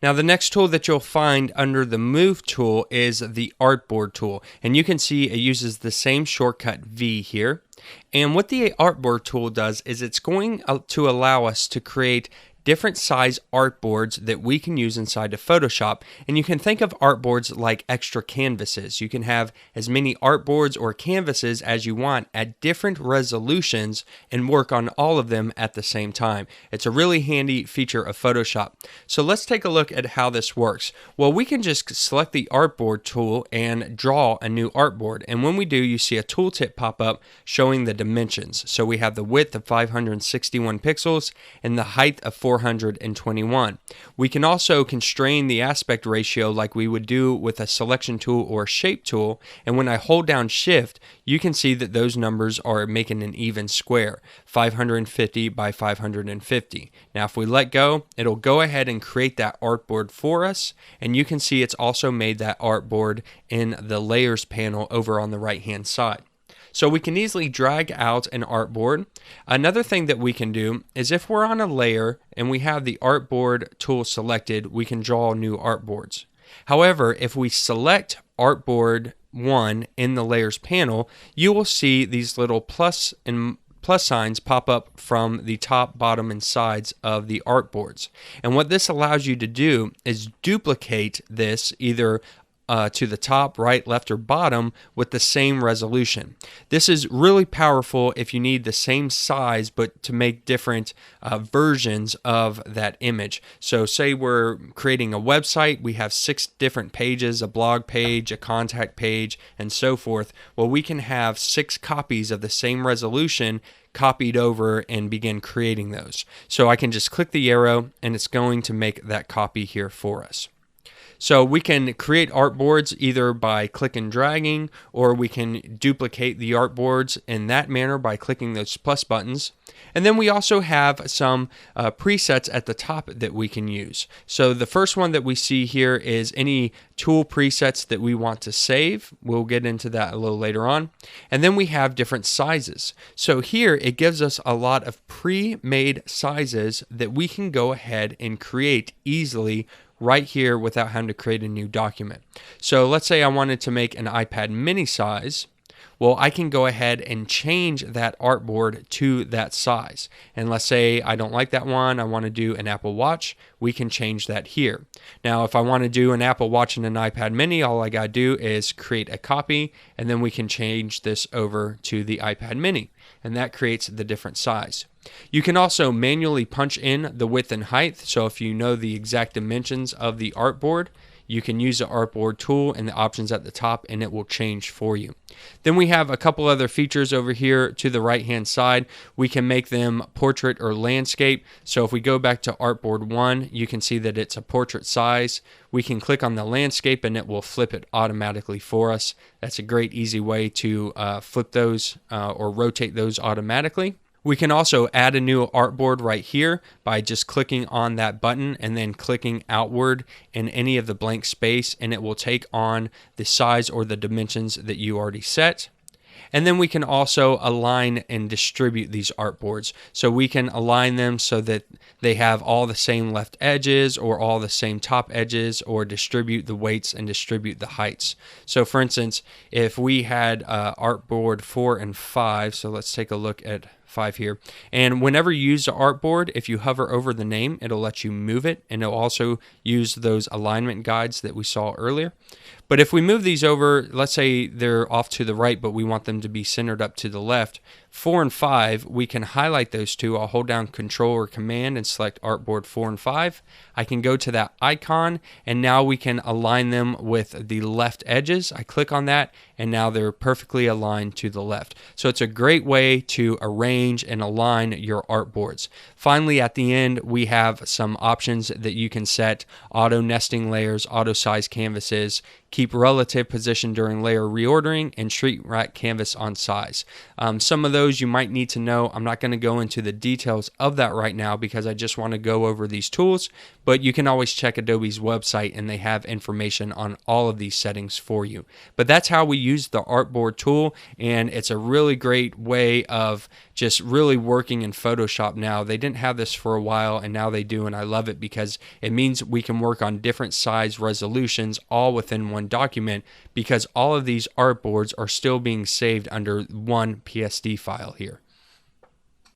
Now the next tool that you'll find under the Move tool is the Artboard tool, and you can see it uses the same shortcut V here. And what the Artboard tool does is it's going to allow us to create different size artboards that we can use inside of Photoshop. And you can think of artboards like extra canvases. You can have as many artboards or canvases as you want at different resolutions and work on all of them at the same time. It's a really handy feature of Photoshop. So let's take a look at how this works. Well, we can just select the Artboard tool and draw a new artboard. And when we do, you see a tooltip pop up showing the dimensions. So we have the width of 561 pixels and the height of 421. We can also constrain the aspect ratio like we would do with a selection tool or a shape tool, and when I hold down shift you can see that those numbers are making an even square, 550 by 550. Now if we let go, it'll go ahead and create that artboard for us, and you can see it's also made that artboard in the layers panel over on the right hand side. So we can easily drag out an artboard. Another thing that we can do is if we're on a layer and we have the Artboard tool selected, we can draw new artboards. However, if we select Artboard 1 in the layers panel, you will see these little plus signs pop up from the top, bottom, and sides of the artboards. And what this allows you to do is duplicate this either to the top, right, left, or bottom with the same resolution. This is really powerful if you need the same size but to make different versions of that image. So say we're creating a website, we have 6 different pages, a blog page, a contact page, and so forth. Well, we can have 6 copies of the same resolution copied over and begin creating those. So I can just click the arrow and it's going to make that copy here for us. So we can create artboards either by click and dragging, or we can duplicate the artboards in that manner by clicking those plus buttons. And then we also have some presets at the top that we can use. So the first one that we see here is any tool presets that we want to save. We'll get into that a little later on. And then we have different sizes. So here it gives us a lot of pre-made sizes that we can go ahead and create easily right here without having to create a new document. So let's say I wanted to make an iPad mini size. Well, I can go ahead and change that artboard to that size. And let's say I don't like that one, I want to do an Apple Watch, we can change that here. Now, if I want to do an Apple Watch and an iPad mini, all I got to do is create a copy, and then we can change this over to the iPad mini, and that creates the different size. You can also manually punch in the width and height, so if you know the exact dimensions of the artboard, you can use the Artboard tool and the options at the top and it will change for you. Then we have a couple other features over here to the right hand side. We can make them portrait or landscape. So if we go back to Artboard 1, you can see that it's a portrait size. We can click on the landscape and it will flip it automatically for us. That's a great easy way to flip those or rotate those automatically. We can also add a new artboard right here by just clicking on that button and then clicking outward in any of the blank space, and it will take on the size or the dimensions that you already set. And then we can also align and distribute these artboards. So we can align them so that they have all the same left edges or all the same top edges, or distribute the weights and distribute the heights. So for instance, if we had artboard 4 and 5, so let's take a look at 5 here. And whenever you use the artboard, if you hover over the name, it'll let you move it, and it'll also use those alignment guides that we saw earlier. But if we move these over, let's say they're off to the right, but we want them to be centered up to the left, 4 and 5, we can highlight those two. I'll hold down Control or Command and select Artboard 4 and 5. I can go to that icon, and now we can align them with the left edges. I click on that, and now they're perfectly aligned to the left. So it's a great way to arrange and align your artboards. Finally, at the end, we have some options that you can set: auto nesting layers, auto size canvases, keep relative position during layer reordering, and shrink wrap canvas on size. Some of those you might need to know. I'm not going to go into the details of that right now because I just want to go over these tools, but you can always check Adobe's website and they have information on all of these settings for you. But that's how we use the Artboard tool, and it's a really great way of just really working in Photoshop now. They didn't have this for a while, and now they do, and I love it because it means we can work on different size resolutions all within one document, because all of these artboards are still being saved under one PSD file here.